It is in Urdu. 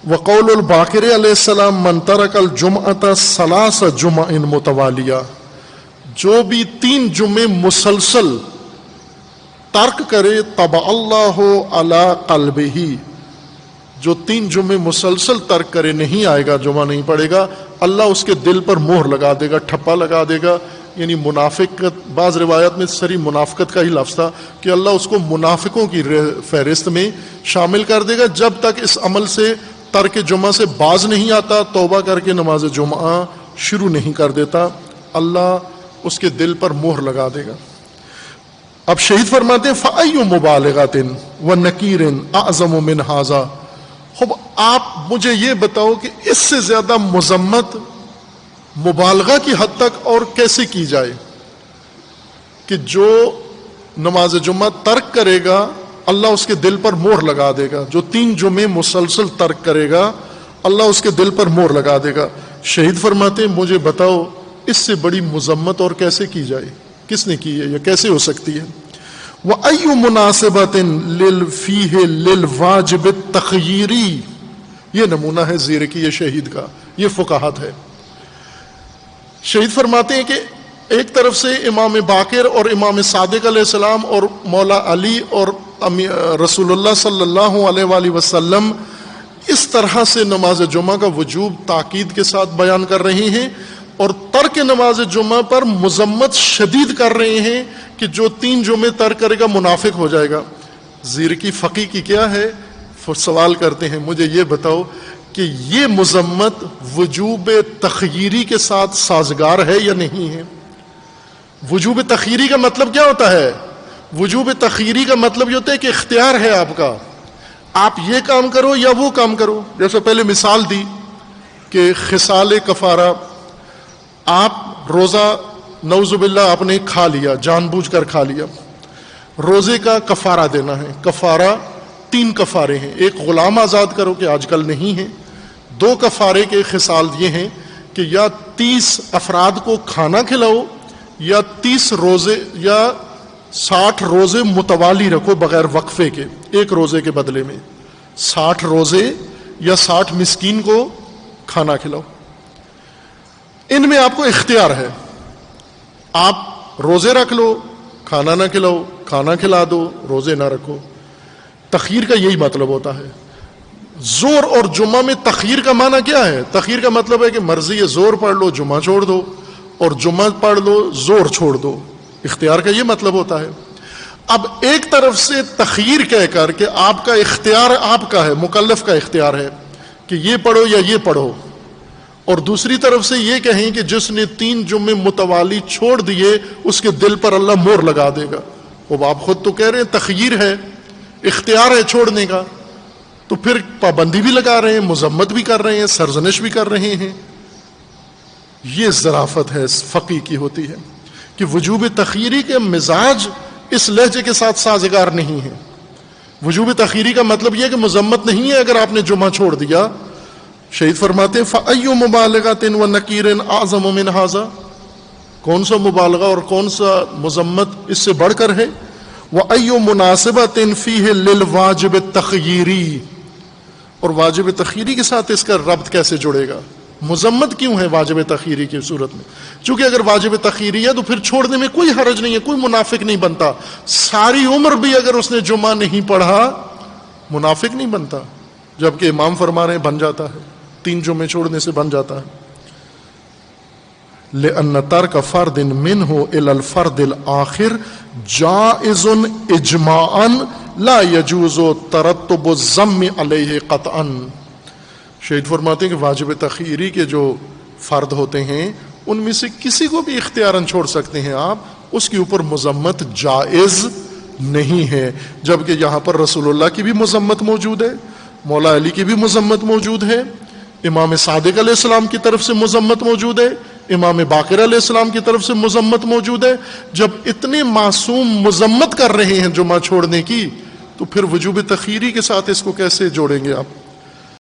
وقول الباقر علیہ السلام من ترک الجمعۃ ثلاث جمع متوالیہ، جو بھی 3 جمعے مسلسل ترک کرے طبع اللہ علی قلبہ، جو 3 جمعے مسلسل ترک کرے نہیں آئے گا، جمعہ نہیں پڑھے گا، اللہ اس کے دل پر مہر لگا دے گا، ٹھپا لگا دے گا. یعنی منافقت، بعض روایات میں سری منافقت کا ہی لفظ تھا کہ اللہ اس کو منافقوں کی فہرست میں شامل کر دے گا جب تک اس عمل سے ترک جمعہ سے باز نہیں آتا، توبہ کر کے نماز جمعہ شروع نہیں کر دیتا، اللہ اس کے دل پر مہر لگا دے گا. اب شہید فرماتے ہیں فَأَيُّ مُبَالِغَةٍ وَنَكِيرٍ أَعْظَمُ مِنْ هَذَا. خب آپ مجھے یہ بتاؤ کہ اس سے زیادہ مذمت مبالغہ کی حد تک اور کیسے کی جائے کہ جو نماز جمعہ ترک کرے گا اللہ اس کے دل پر مہر لگا دے گا، جو 3 جمعے مسلسل ترک کرے گا اللہ اس کے دل پر مہر لگا دے گا. شہید فرماتے ہیں مجھے بتاؤ اس سے بڑی مذمت اور کیسے کی جائے، کس نے کی ہے یا کیسے ہو سکتی ہے. وَأَيُّ مُنَاسِبَةٍ فِيهِ لِلْوَاجِبِ التَّخْيِيرِ، یہ نمونہ ہے زیر کی یہ شہید کا، یہ فقاہت ہے. شہید فرماتے ہیں کہ ایک طرف سے امام باقر اور امام صادق علیہ السلام اور مولا علی اور رسول اللہ صلی اللہ علیہ وآلہ وسلم اس طرح سے نماز جمعہ کا وجوب تاکید کے ساتھ بیان کر رہے ہیں اور ترک نماز جمعہ پر مذمت شدید کر رہے ہیں کہ جو 3 جمعے ترک کرے گا منافق ہو جائے گا. زیر کی فقی کی کیا ہے، سوال کرتے ہیں مجھے یہ بتاؤ کہ یہ مذمت وجوب تخییری کے ساتھ سازگار ہے یا نہیں ہے. وجوب تخییری کا مطلب کیا ہوتا ہے؟ وجوب تخییری کا مطلب یہ ہوتا ہے کہ اختیار ہے آپ کا، آپ یہ کام کرو یا وہ کام کرو. جیسے پہلے مثال دی کہ خصال کفارہ، آپ روزہ نعوذ باللہ آپ نے کھا لیا، جان بوجھ کر کھا لیا، روزے کا کفارہ دینا ہے. کفارہ 3 کفارے ہیں، ایک غلام آزاد کرو کہ آج کل نہیں ہے. 2 کفارے کے خصال یہ ہیں کہ یا 30 افراد کو کھانا کھلاؤ یا 30 روزے یا 60 روزے متوالی رکھو بغیر وقفے کے، ایک روزے کے بدلے میں 60 روزے یا 60 مسکین کو کھانا کھلاؤ. ان میں آپ کو اختیار ہے، آپ روزے رکھ لو، کھانا نہ کھلاؤ، کھانا کھلا دو، روزے نہ رکھو. تخییر کا یہی مطلب ہوتا ہے. زور اور جمعہ میں تخییر کا معنی کیا ہے؟ تخییر کا مطلب ہے کہ مرضی ہے زور پڑھ لو جمعہ چھوڑ دو، اور جمعہ پڑھ لو زور چھوڑ دو. اختیار کا یہ مطلب ہوتا ہے. اب ایک طرف سے تخییر کہہ کر کہ آپ کا اختیار آپ کا ہے، مکلف کا اختیار ہے کہ یہ پڑھو یا یہ پڑھو، اور دوسری طرف سے یہ کہیں کہ جس نے 3 جمعے متوالی چھوڑ دیے اس کے دل پر اللہ مہر لگا دے گا. اب آپ خود تو کہہ رہے ہیں تخییر ہے، اختیار ہے چھوڑنے کا، تو پھر پابندی بھی لگا رہے ہیں، مذمت بھی کر رہے ہیں، سرزنش بھی کر رہے ہیں. یہ ظرافت ہے فقی کی ہوتی ہے کہ وجوب تخییری کے مزاج اس لہجے کے ساتھ سازگار نہیں ہے. وجوب تخییری کا مطلب یہ کہ مذمت نہیں ہے اگر آپ نے جمعہ چھوڑ دیا. شہید فرماتے ہیں فَأَيُّ مُبَالِغَةٍ وَنَكِيرٍ أَعْظَمُ مِنْ هَذَا، کون سا مبالغہ اور کون سا مذمت اس سے بڑھ کر ہے. وَأَيُّ مُنَاسِبَةٍ فِيهِ لِلْوَاجِبِ التَّخْيِيرِ، اور واجب تخییری کے ساتھ اس کا ربط کیسے جڑے گا؟ مذمت کیوں ہے واجب تخییری کی صورت میں؟ چونکہ اگر واجب تخییری ہے تو پھر چھوڑنے میں کوئی حرج نہیں ہے، کوئی منافق نہیں بنتا. ساری عمر بھی اگر اس نے جمعہ نہیں پڑھا منافق نہیں بنتا، جبکہ امام فرما رہے ہیں بن جاتا ہے، 3 جمعے چھوڑنے سے بن جاتا ہے. لأن ترک فرد منہ الی الفرد الآخر جائز اجماعا لا يجوز ترتب الذم علیہ قطعا. شہید فرماتے ہیں کہ واجب تخییری کے جو فرد ہوتے ہیں ان میں سے کسی کو بھی اختیاراً چھوڑ سکتے ہیں آپ، اس کے اوپر مذمت جائز نہیں ہے. جبکہ یہاں پر رسول اللہ کی بھی مذمت موجود ہے، مولا علی کی بھی مذمت موجود ہے، امام صادق علیہ السلام کی طرف سے مذمت موجود ہے، امام باقر علیہ السلام کی طرف سے مذمت موجود ہے. جب اتنے معصوم مذمت کر رہے ہیں جمعہ چھوڑنے کی، تو پھر وجوب تخییری کے ساتھ اس کو کیسے جوڑیں گے آپ؟